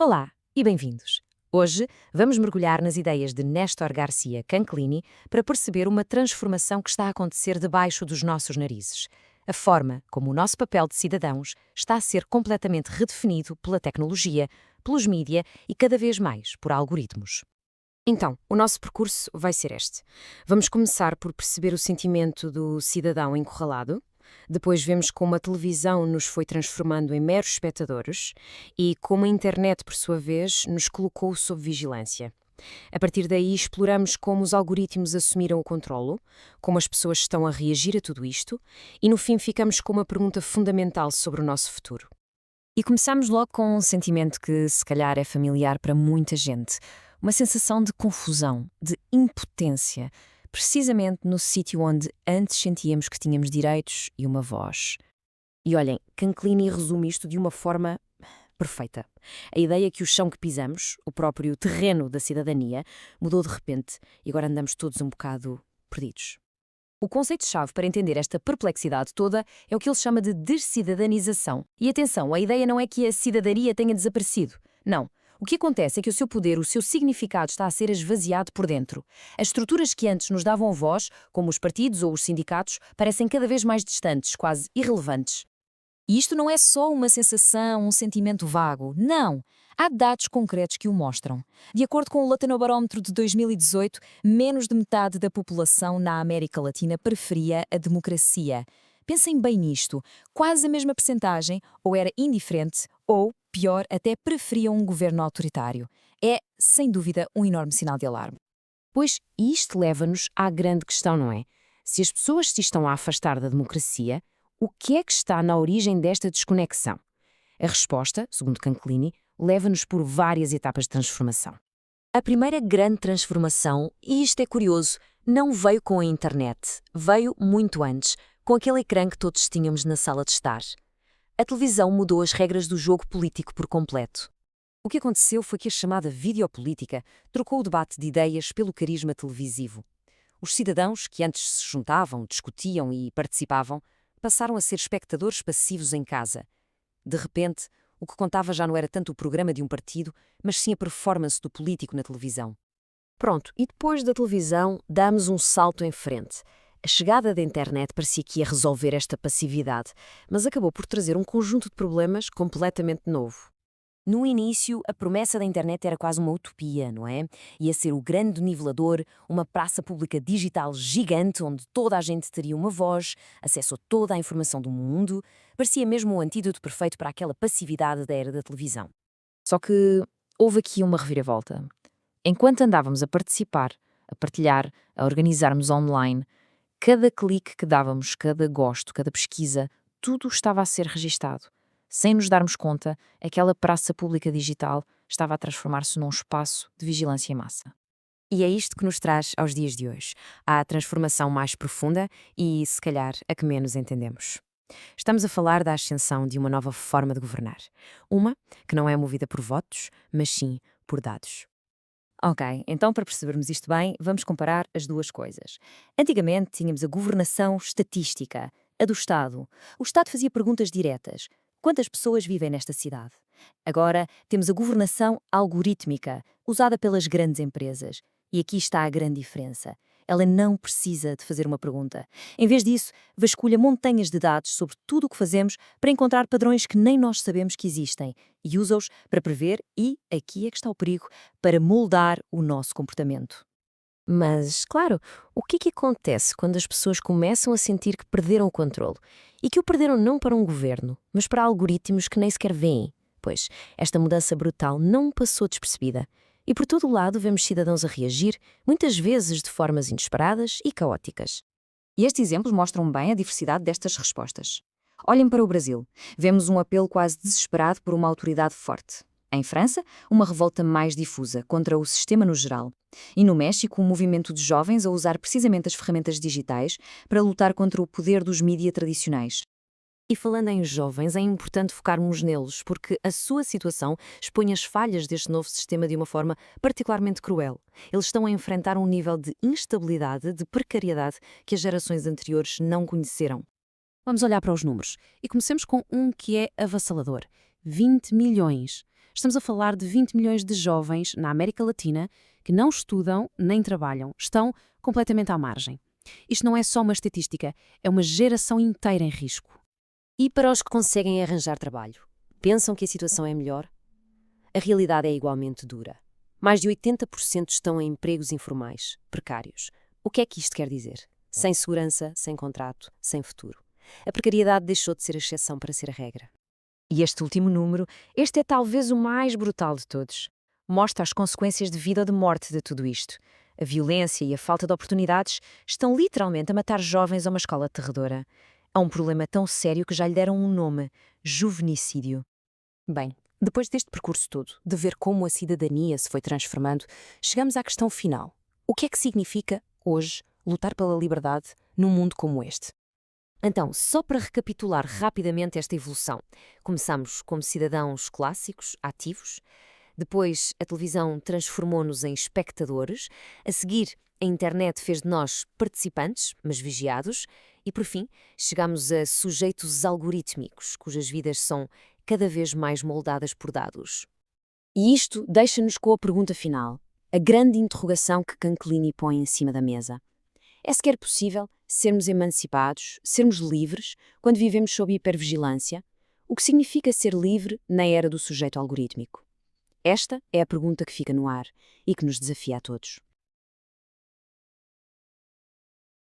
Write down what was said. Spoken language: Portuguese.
Olá e bem-vindos! Hoje vamos mergulhar nas ideias de Néstor Garcia Canclini para perceber uma transformação que está a acontecer debaixo dos nossos narizes. A forma como o nosso papel de cidadãos está a ser completamente redefinido pela tecnologia, pelos mídia e cada vez mais por algoritmos. Então, o nosso percurso vai ser este. Vamos começar por perceber o sentimento do cidadão encurralado. Depois vemos como a televisão nos foi transformando em meros espectadores e como a internet, por sua vez, nos colocou sob vigilância. A partir daí, exploramos como os algoritmos assumiram o controlo, como as pessoas estão a reagir a tudo isto e, no fim, ficamos com uma pergunta fundamental sobre o nosso futuro. E começamos logo com um sentimento que, se calhar, é familiar para muita gente. Uma sensação de confusão, de impotência, precisamente no sítio onde antes sentíamos que tínhamos direitos e uma voz. E olhem, Canclini resume isto de uma forma perfeita. A ideia que o chão que pisamos, o próprio terreno da cidadania, mudou de repente e agora andamos todos um bocado perdidos. O conceito-chave para entender esta perplexidade toda é o que ele chama de descidadanização. E atenção, a ideia não é que a cidadania tenha desaparecido. Não. O que acontece é que o seu poder, o seu significado está a ser esvaziado por dentro. As estruturas que antes nos davam voz, como os partidos ou os sindicatos, parecem cada vez mais distantes, quase irrelevantes. E isto não é só uma sensação, um sentimento vago. Não! Há dados concretos que o mostram. De acordo com o Latinobarómetro de 2018, menos de metade da população na América Latina preferia a democracia. Pensem bem nisto. Quase a mesma percentagem ou era indiferente ou, pior, até preferia um governo autoritário. É, sem dúvida, um enorme sinal de alarme. Pois isto leva-nos à grande questão, não é? Se as pessoas se estão a afastar da democracia, o que é que está na origem desta desconexão? A resposta, segundo Canclini, leva-nos por várias etapas de transformação. A primeira grande transformação, e isto é curioso, não veio com a internet, veio muito antes, com aquele ecrã que todos tínhamos na sala de estar. A televisão mudou as regras do jogo político por completo. O que aconteceu foi que a chamada videopolítica trocou o debate de ideias pelo carisma televisivo. Os cidadãos, que antes se juntavam, discutiam e participavam, passaram a ser espectadores passivos em casa. De repente, o que contava já não era tanto o programa de um partido, mas sim a performance do político na televisão. Pronto, e depois da televisão, damos um salto em frente. A chegada da internet parecia que ia resolver esta passividade, mas acabou por trazer um conjunto de problemas completamente novo. No início, a promessa da internet era quase uma utopia, não é? Ia ser o grande nivelador, uma praça pública digital gigante onde toda a gente teria uma voz, acesso a toda a informação do mundo. Parecia mesmo o antídoto perfeito para aquela passividade da era da televisão. Só que houve aqui uma reviravolta. Enquanto andávamos a participar, a partilhar, a organizarmos online, cada clique que dávamos, cada gosto, cada pesquisa, tudo estava a ser registado. Sem nos darmos conta, aquela praça pública digital estava a transformar-se num espaço de vigilância em massa. E é isto que nos traz aos dias de hoje, à transformação mais profunda e, se calhar, a que menos entendemos. Estamos a falar da ascensão de uma nova forma de governar. Uma que não é movida por votos, mas sim por dados. Ok, então para percebermos isto bem, vamos comparar as duas coisas. Antigamente tínhamos a governação estatística, a do Estado. O Estado fazia perguntas diretas. Quantas pessoas vivem nesta cidade? Agora temos a governação algorítmica, usada pelas grandes empresas. E aqui está a grande diferença. Ela não precisa de fazer uma pergunta. Em vez disso, vasculha montanhas de dados sobre tudo o que fazemos para encontrar padrões que nem nós sabemos que existem e usa-os para prever e, aqui é que está o perigo, para moldar o nosso comportamento. Mas, claro, o que acontece quando as pessoas começam a sentir que perderam o controle? E que o perderam não para um governo, mas para algoritmos que nem sequer veem? Pois, esta mudança brutal não passou despercebida. E por todo o lado vemos cidadãos a reagir, muitas vezes de formas inesperadas e caóticas. E estes exemplos mostram bem a diversidade destas respostas. Olhem para o Brasil. Vemos um apelo quase desesperado por uma autoridade forte. Em França, uma revolta mais difusa contra o sistema no geral. E no México, um movimento de jovens a usar precisamente as ferramentas digitais para lutar contra o poder dos mídia tradicionais. E falando em jovens, é importante focarmos neles, porque a sua situação expõe as falhas deste novo sistema de uma forma particularmente cruel. Eles estão a enfrentar um nível de instabilidade, de precariedade, que as gerações anteriores não conheceram. Vamos olhar para os números e comecemos com um que é avassalador: 20 milhões. Estamos a falar de 20 milhões de jovens na América Latina que não estudam nem trabalham, estão completamente à margem. Isto não é só uma estatística, é uma geração inteira em risco. E para os que conseguem arranjar trabalho, pensam que a situação é melhor? A realidade é igualmente dura. Mais de 80% estão em empregos informais, precários. O que é que isto quer dizer? Sem segurança, sem contrato, sem futuro. A precariedade deixou de ser a exceção para ser a regra. E este último número, este é talvez o mais brutal de todos. Mostra as consequências de vida ou de morte de tudo isto. A violência e a falta de oportunidades estão literalmente a matar jovens a uma escola aterradora. Há um problema tão sério que já lhe deram um nome: juvenicídio. Bem, depois deste percurso todo, de ver como a cidadania se foi transformando, chegamos à questão final. O que é que significa, hoje, lutar pela liberdade num mundo como este? Então, só para recapitular rapidamente esta evolução, começamos como cidadãos clássicos, ativos, depois a televisão transformou-nos em espectadores, a seguir a internet fez de nós participantes, mas vigiados, e por fim chegamos a sujeitos algorítmicos, cujas vidas são cada vez mais moldadas por dados. E isto deixa-nos com a pergunta final, a grande interrogação que Canclini põe em cima da mesa. É sequer possível sermos emancipados, sermos livres, quando vivemos sob hipervigilância? O que significa ser livre na era do sujeito algorítmico? Esta é a pergunta que fica no ar e que nos desafia a todos.